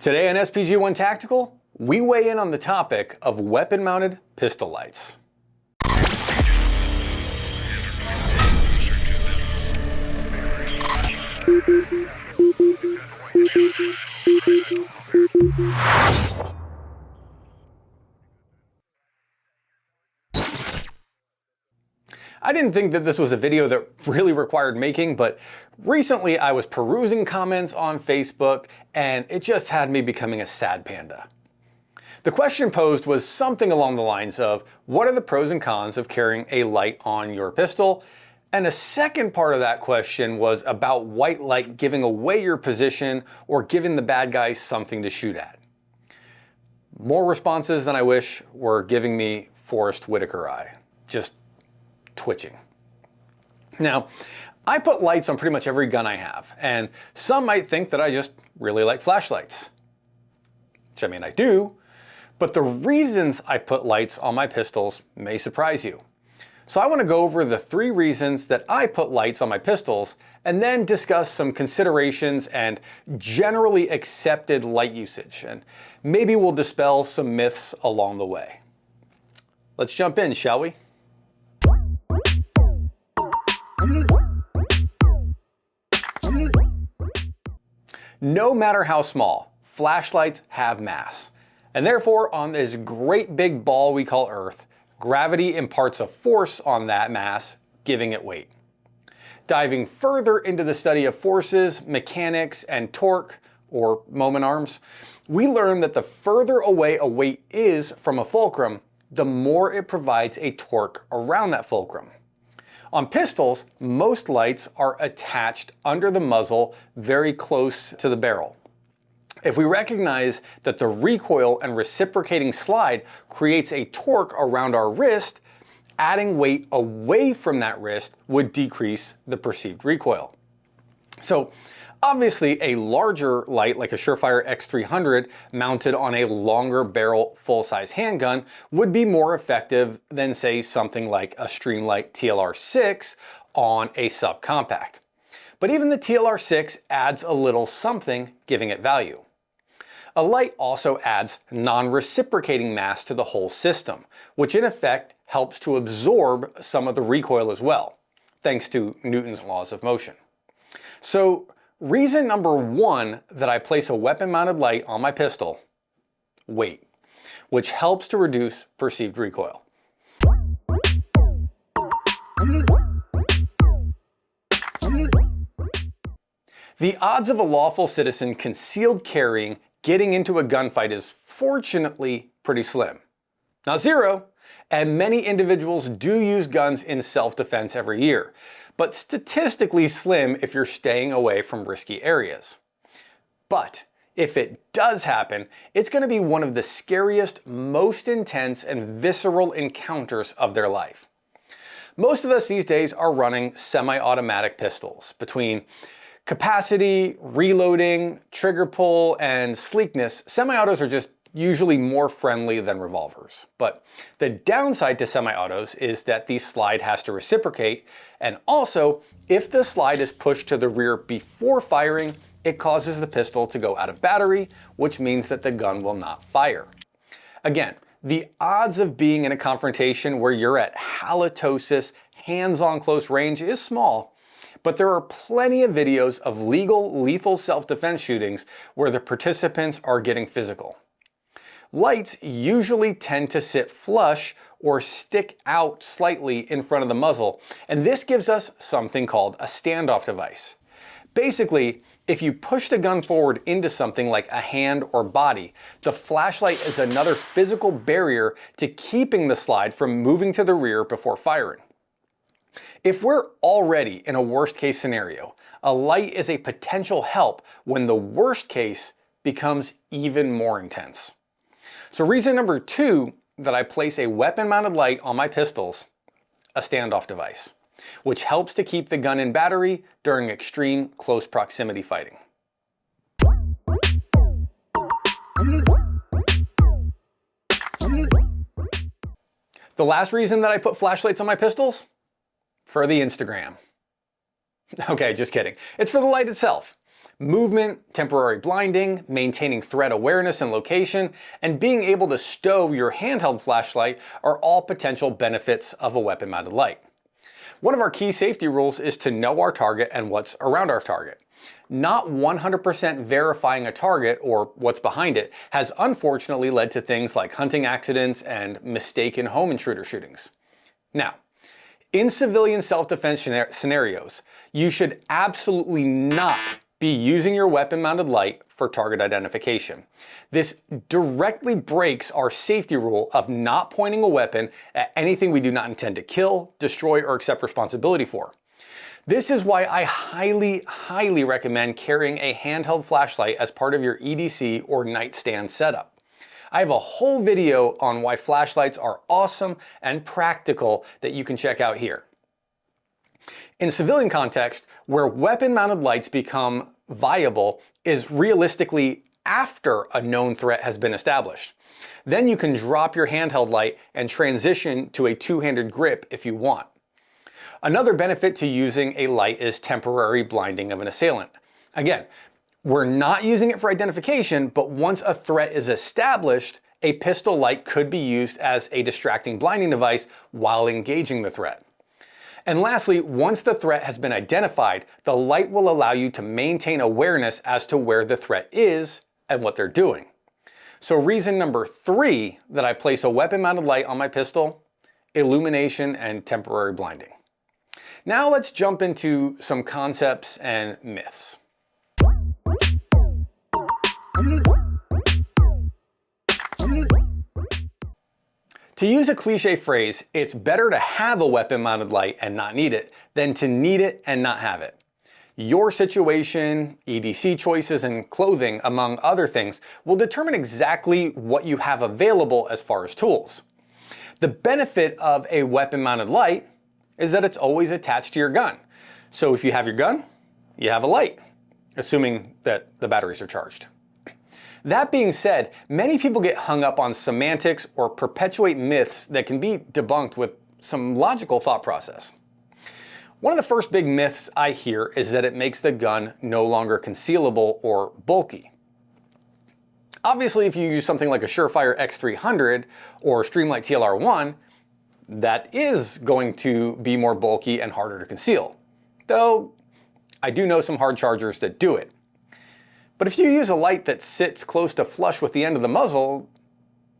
Today on SPG1 Tactical, we weigh in on the topic of weapon-mounted pistol lights. I didn't think that this was a video that really required making, but recently I was perusing comments on Facebook and it just had me becoming a sad panda. The question posed was something along the lines of, what are the pros and cons of carrying a light on your pistol? And a second part of that question was about white light giving away your position or giving the bad guys something to shoot at. More responses than I wish were giving me Forrest Whitaker eye. Just twitching. Now, I put lights on pretty much every gun I have, and some might think that I just really like flashlights. Which I mean I do, but the reasons I put lights on my pistols may surprise you. So I want to go over the 3 reasons that I put lights on my pistols, and then discuss some considerations and generally accepted light usage, and maybe we'll dispel some myths along the way. Let's jump in, shall we? No matter how small, flashlights have mass. And therefore, on this great big ball we call Earth, gravity imparts a force on that mass, giving it weight. Diving further into the study of forces, mechanics, and torque, or moment arms, we learn that the further away a weight is from a fulcrum, the more it provides a torque around that fulcrum. On pistols, most lights are attached under the muzzle very close to the barrel. If we recognize that the recoil and reciprocating slide creates a torque around our wrist, adding weight away from that wrist would decrease the perceived recoil. So obviously a larger light like a Surefire X300 mounted on a longer barrel full-size handgun would be more effective than say something like a Streamlight TLR6 on a subcompact. But even the TLR6 adds a little something, giving it value. A light also adds non-reciprocating mass to the whole system, which in effect helps to absorb some of the recoil as well, thanks to Newton's laws of motion. So reason number 1 that I place a weapon-mounted light on my pistol: weight, which helps to reduce perceived recoil. The odds of a lawful citizen concealed carrying getting into a gunfight is fortunately pretty slim. Not zero, and many individuals do use guns in self-defense every year, but statistically slim if you're staying away from risky areas. But if it does happen, it's going to be one of the scariest, most intense, and visceral encounters of their life. Most of us these days are running semi-automatic pistols. Between capacity, reloading, trigger pull, and sleekness, semi-autos are just usually more friendly than revolvers. But the downside to semi-autos is that the slide has to reciprocate, and also, if the slide is pushed to the rear before firing, it causes the pistol to go out of battery, which means that the gun will not fire. Again, the odds of being in a confrontation where you're at halitosis, hands-on close range is small, but there are plenty of videos of legal, lethal self-defense shootings where the participants are getting physical. Lights usually tend to sit flush or stick out slightly in front of the muzzle, and this gives us something called a standoff device. Basically, if you push the gun forward into something like a hand or body, the flashlight is another physical barrier to keeping the slide from moving to the rear before firing. If we're already in a worst case scenario, a light is a potential help when the worst case becomes even more intense. So reason number 2 that I place a weapon-mounted light on my pistols: a standoff device, which helps to keep the gun in battery during extreme close proximity fighting. The last reason that I put flashlights on my pistols? For the Instagram. Okay, just kidding. It's for the light itself. Movement, temporary blinding, maintaining threat awareness and location, and being able to stow your handheld flashlight are all potential benefits of a weapon-mounted light. One of our key safety rules is to know our target and what's around our target. Not 100% verifying a target or what's behind it has unfortunately led to things like hunting accidents and mistaken home intruder shootings. Now, in civilian self-defense scenarios, you should absolutely not be using your weapon-mounted light for target identification. This directly breaks our safety rule of not pointing a weapon at anything we do not intend to kill, destroy, or accept responsibility for. This is why I highly recommend carrying a handheld flashlight as part of your EDC or nightstand setup. I have a whole video on why flashlights are awesome and practical that you can check out here. In civilian context, where weapon-mounted lights become viable is realistically after a known threat has been established. Then you can drop your handheld light and transition to a two-handed grip if you want. Another benefit to using a light is temporary blinding of an assailant. Again, we're not using it for identification, but once a threat is established, a pistol light could be used as a distracting blinding device while engaging the threat. And lastly, once the threat has been identified, the light will allow you to maintain awareness as to where the threat is and what they're doing. So reason number 3 that I place a weapon-mounted light on my pistol: illumination and temporary blinding. Now let's jump into some concepts and myths. To use a cliche phrase, it's better to have a weapon-mounted light and not need it than to need it and not have it. Your situation, EDC choices, and clothing, among other things, will determine exactly what you have available as far as tools. The benefit of a weapon-mounted light is that it's always attached to your gun. So if you have your gun, you have a light, assuming that the batteries are charged. That being said, many people get hung up on semantics or perpetuate myths that can be debunked with some logical thought process. One of the first big myths I hear is that it makes the gun no longer concealable or bulky. Obviously, if you use something like a Surefire X300 or Streamlight TLR1, that is going to be more bulky and harder to conceal. Though, I do know some hard chargers that do it. But if you use a light that sits close to flush with the end of the muzzle,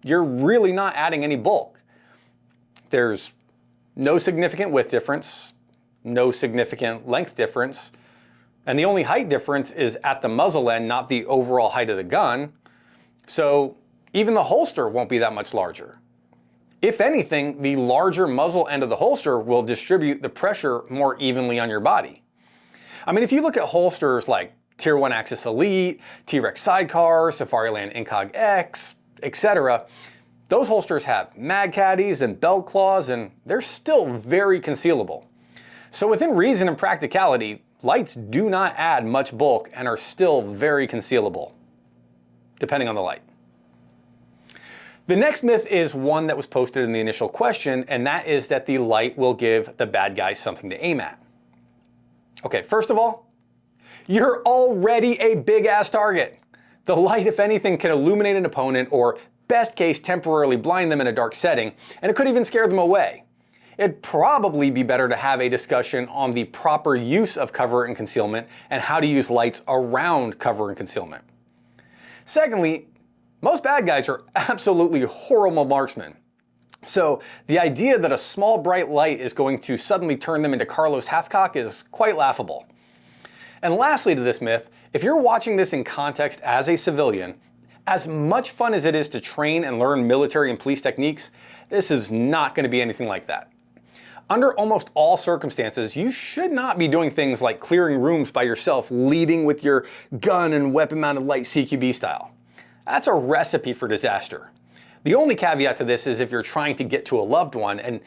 you're really not adding any bulk. There's no significant width difference, no significant length difference, and the only height difference is at the muzzle end, not the overall height of the gun. So even the holster won't be that much larger. If anything, the larger muzzle end of the holster will distribute the pressure more evenly on your body. I mean, if you look at holsters like Tier 1 Axis Elite, T-Rex Sidecar, Safariland Incog X, etc., those holsters have mag caddies and belt claws, and they're still very concealable. So within reason and practicality, lights do not add much bulk and are still very concealable, depending on the light. The next myth is one that was posted in the initial question, and that is that the light will give the bad guys something to aim at. Okay, first of all, you're already a big-ass target. The light, if anything, can illuminate an opponent or, best case, temporarily blind them in a dark setting, and it could even scare them away. It'd probably be better to have a discussion on the proper use of cover and concealment and how to use lights around cover and concealment. Secondly, most bad guys are absolutely horrible marksmen. So the idea that a small bright light is going to suddenly turn them into Carlos Hathcock is quite laughable. And lastly to this myth, if you're watching this in context as a civilian, as much fun as it is to train and learn military and police techniques, this is not going to be anything like that. Under almost all circumstances, you should not be doing things like clearing rooms by yourself, leading with your gun and weapon-mounted light CQB style. That's a recipe for disaster. The only caveat to this is if you're trying to get to a loved one, and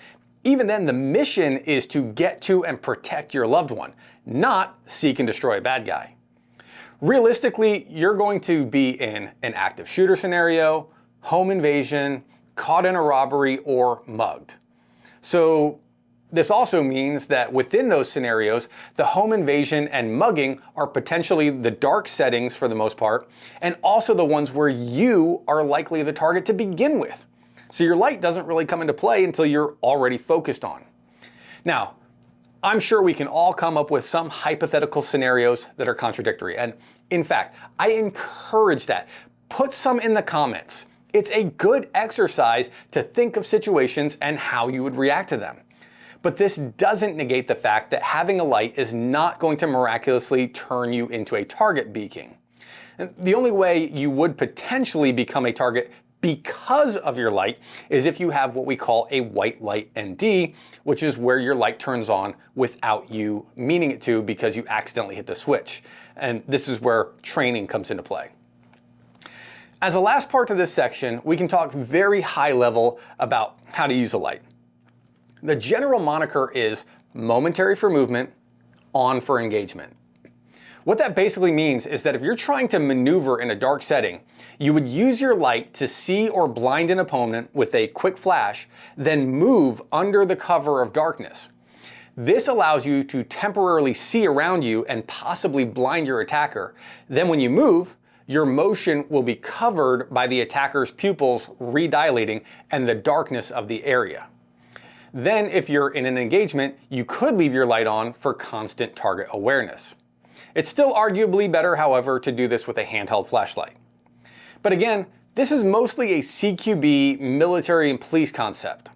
even then the mission is to get to and protect your loved one, not seek and destroy a bad guy. Realistically, you're going to be in an active shooter scenario, home invasion, caught in a robbery, or mugged. So This also means that within those scenarios, the home invasion and mugging are potentially the dark settings for the most part, and also the ones where you are likely the target to begin with. So your light doesn't really come into play until you're already focused on. Now, I'm sure we can all come up with some hypothetical scenarios that are contradictory, and in fact, I encourage that. Put some in the comments. It's a good exercise to think of situations and how you would react to them. But this doesn't negate the fact that having a light is not going to miraculously turn you into a target beacon. And the only way you would potentially become a target because of your light is if you have what we call a white light ND, which is where your light turns on without you meaning it to because you accidentally hit the switch. And this is where training comes into play. As a last part to this section, we can talk very high level about how to use a light. The general moniker is momentary for movement, on for engagement. What that basically means is that if you're trying to maneuver in a dark setting, you would use your light to see or blind an opponent with a quick flash, then move under the cover of darkness. This allows you to temporarily see around you and possibly blind your attacker. Then when you move, your motion will be covered by the attacker's pupils redilating and the darkness of the area. Then if you're in an engagement, you could leave your light on for constant target awareness. It's still arguably better, however, to do this with a handheld flashlight. But again, this is mostly a CQB military and police concept.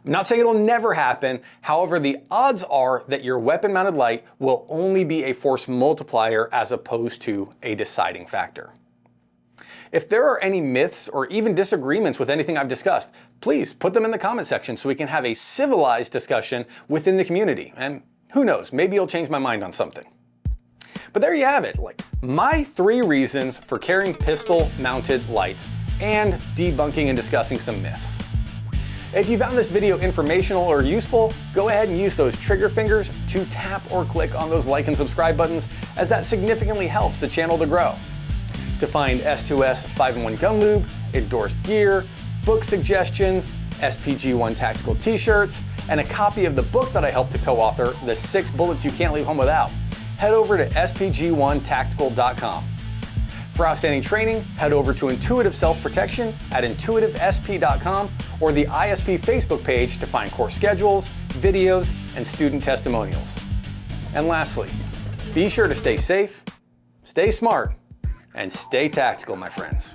I'm not saying it'll never happen, however, the odds are that your weapon-mounted light will only be a force multiplier as opposed to a deciding factor. If there are any myths or even disagreements with anything I've discussed, please put them in the comment section so we can have a civilized discussion within the community. And who knows, maybe you'll change my mind on something. But there you have it, my 3 reasons for carrying pistol-mounted lights and debunking and discussing some myths. If you found this video informational or useful, go ahead and use those trigger fingers to tap or click on those like and subscribe buttons, as that significantly helps the channel to grow. To find S2S 5-in-1 Gun Lube, endorsed gear, book suggestions, SPG1 Tactical t-shirts, and a copy of the book that I helped to co-author, The 6 Bullets You Can't Leave Home Without, head over to SPG1Tactical.com. For outstanding training, head over to Intuitive Self-Protection at IntuitiveSP.com or the ISP Facebook page to find course schedules, videos, and student testimonials. And lastly, be sure to stay safe, stay smart, and stay tactical, my friends.